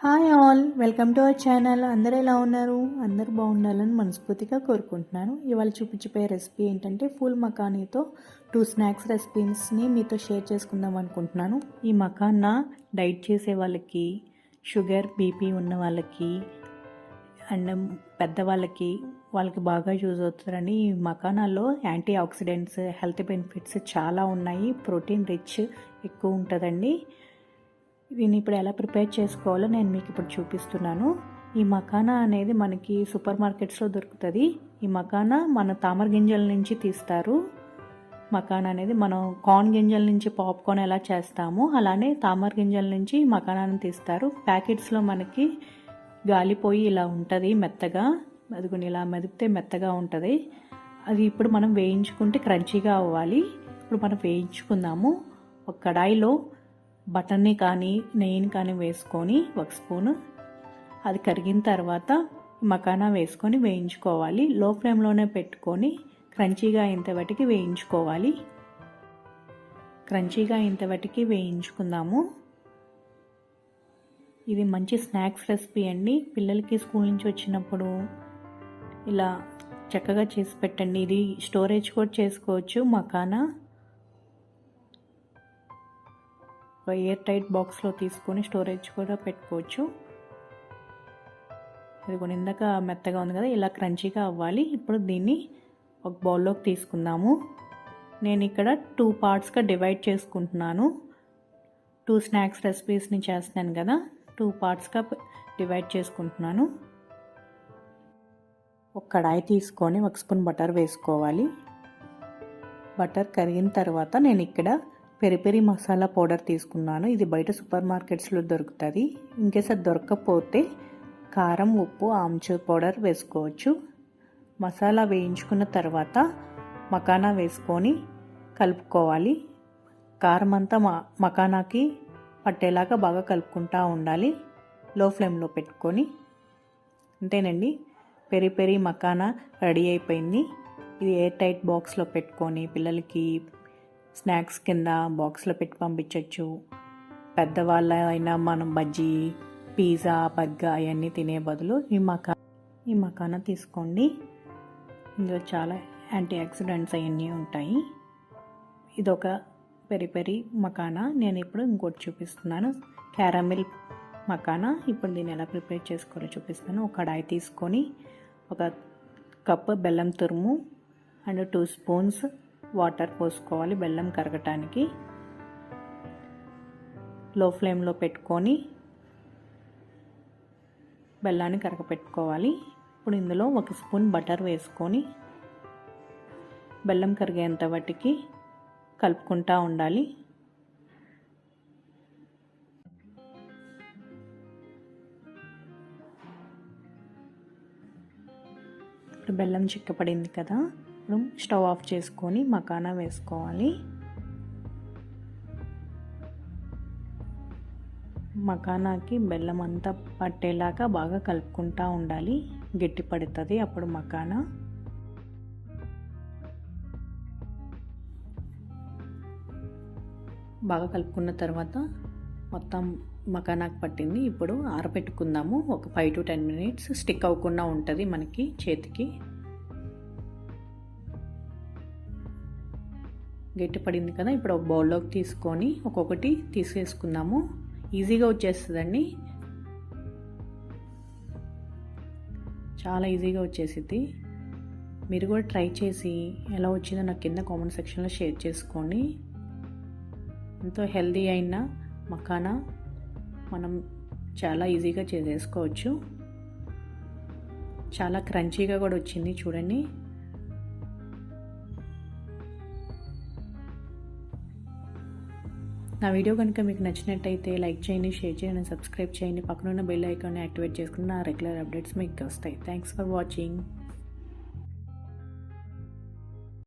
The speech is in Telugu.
Hi all, welcome to our channel. అందరూ ఎలా ఉన్నారు? అందరూ బాగుండాలని మనస్ఫూర్తిగా కోరుకుంటున్నాను. ఇవాళ చూపించిపోయే రెసిపీ ఏంటంటే ఫుల్ మకానీతో 2 స్నాక్స్ రెసిపీస్ని మీతో షేర్ చేసుకుందాం అనుకుంటున్నాను. ఈ మకానా డైట్ చేసే వాళ్ళకి, షుగర్ బీపీ ఉన్న వాళ్ళకి అండ్ పెద్దవాళ్ళకి బాగా యూజ్ అవుతుందండి. ఈ మకానాలో యాంటీ ఆక్సిడెంట్స్, హెల్త్ బెనిఫిట్స్ చాలా ఉన్నాయి. ప్రోటీన్ రిచ్ ఎక్కువ ఉంటుందండి. దీన్ని ఇప్పుడు ఎలా ప్రిపేర్ చేసుకోవాలో నేను మీకు ఇప్పుడు చూపిస్తున్నాను. ఈ మకానా అనేది మనకి సూపర్ మార్కెట్స్లో దొరుకుతుంది. ఈ మకానా మన తామర గింజల నుంచి తీస్తారు. మకానా అనేది మనం కార్న్ గింజల నుంచి పాప్కార్న్ ఎలా చేస్తామో అలానే తామర గింజల నుంచి మకానాను తీస్తారు. ప్యాకెట్స్లో మనకి గాలిపోయి ఇలా ఉంటుంది మెత్తగా, అదిగోని ఇలా మెదిపితే మెత్తగా ఉంటుంది. అది ఇప్పుడు మనం వేయించుకుంటే క్రంచీగా అవ్వాలి. ఇప్పుడు మనం వేయించుకుందాము. ఒక కడాయిలో బటర్ని కానీ నెయ్యిని కానీ వేసుకొని 1 స్పూను అది కరిగిన తర్వాత మకానా వేసుకొని వేయించుకోవాలి. లో ఫ్లేమ్లోనే పెట్టుకొని క్రంచీగా అయ్యేంతవరకు వేయించుకోవాలి. క్రంచీగా అయ్యేంతవరకు వేయించుకుందాము. ఇది మంచి స్నాక్స్ రెసిపీ అండి. పిల్లలకి స్కూల్ నుంచి వచ్చినప్పుడు ఇలా చక్కగా చేసి పెట్టండి. ఇది స్టోరేజ్ కూడా చేసుకోవచ్చు. మకానా ఎయిర్ టైట్ బాక్స్లో తీసుకొని స్టోరేజ్ కూడా పెట్టుకోవచ్చు. ఇది కూడా ఇందాక మెత్తగా ఉంది కదా, ఇలా క్రంచీగా అవ్వాలి. ఇప్పుడు దీన్ని ఒక బౌల్లోకి తీసుకుందాము. నేను ఇక్కడ 2 పార్ట్స్గా డివైడ్ చేసుకుంటున్నాను. 2 స్నాక్స్ రెసిపీస్ని చేస్తున్నాను కదా, 2 పార్ట్స్గా డివైడ్ చేసుకుంటున్నాను. ఒక కడాయి తీసుకొని 1 స్పూన్ బటర్ వేసుకోవాలి. బటర్ కరిగిన తర్వాత నేను ఇక్కడ పెరి మసాలా పౌడర్ తీసుకున్నాను. ఇది బయట సూపర్ మార్కెట్స్లో దొరుకుతుంది. ఇన్కేస్ అది దొరకకపోతే కారం, ఉప్పు, ఆమ్చూర్ పౌడర్ వేసుకోవచ్చు. మసాలా వేయించుకున్న తర్వాత మకానా వేసుకొని కలుపుకోవాలి. కారం అంతా మకానాకి పట్టేలాగా బాగా కలుపుకుంటూ ఉండాలి. లో ఫ్లేమ్లో పెట్టుకొని. అంతేనండి, పెరి మకానా రెడీ అయిపోయింది. ఇది ఎయిర్ టైట్ బాక్స్లో పెట్టుకొని పిల్లలకి స్నాక్స్ కింద బాక్స్లో పెట్టి పంపించవచ్చు. పెద్దవాళ్ళ అయినా మనం బజ్జీ, పిజ్జా, బర్గర్ అవన్నీ తినే బదులు ఈ మకానా తీసుకోండి. ఇందులో చాలా యాంటీ ఆక్సిడెంట్స్ అవన్నీ ఉంటాయి. ఇదొక పెరి మకానా. నేను ఇప్పుడు ఇంకోటి చూపిస్తున్నాను, క్యారమిల్ మకానా. ఇప్పుడు దీన్ని ఎలా ప్రిపేర్ చేసుకోవాలో చూపిస్తాను. ఒక కడాయి తీసుకొని 1 కప్పు బెల్లం తురుము అండ్ 2 స్పూన్స్ వాటర్ పోసుకోవాలి బెల్లం కరగటానికి. లో ఫ్లేమ్లో పెట్టుకొని బెల్లాన్ని కరగపెట్టుకోవాలి. ఇప్పుడు ఇందులో 1 స్పూన్ బటర్ వేసుకొని బెల్లం కరిగేంత వాటికి కలుపుకుంటూ ఉండాలి. ఇప్పుడు బెల్లం చిక్కపడింది కదా, ఇప్పుడు స్టవ్ ఆఫ్ చేసుకొని మకానా వేసుకోవాలి. మకానాకి బెల్లం అంతా పట్టేలాగా బాగా కలుపుకుంటూ ఉండాలి. గట్టి పడుతుంది అప్పుడు మకానా. బాగా కలుపుకున్న తర్వాత మొత్తం మకానాకి పట్టింది. ఇప్పుడు ఆరబెట్టుకుందాము. ఒక 5 to 10 minutes స్టిక్ అవ్వకుండా ఉంటుంది మనకి చేతికి. గట్టి పడింది కదా, ఇప్పుడు ఒక బౌల్లోకి తీసుకొని ఒక్కొక్కటి తీసేసుకుందాము. ఈజీగా వచ్చేస్తుందండి, చాలా ఈజీగా వచ్చేసిద్ది. మీరు కూడా ట్రై చేసి ఎలా వచ్చిందో నాకు కింద కామెంట్ సెక్షన్లో షేర్ చేసుకోండి. ఎంతో హెల్తీ అయిన మకానా మనం చాలా ఈజీగా చేసేసుకోవచ్చు. చాలా క్రంచీగా కూడా వచ్చింది చూడండి. నా వీడియో కనుక మీకు నచ్చినట్టయితే లైక్ చేయండి, షేర్ చేయండి, సబ్స్క్రైబ్ చేయండి. పక్కనున్న బెల్ ఐకాన్ని యాక్టివేట్ చేసుకుని నా రెగ్యులర్ అప్డేట్స్ మీకు వస్తాయి. Thanks for watching.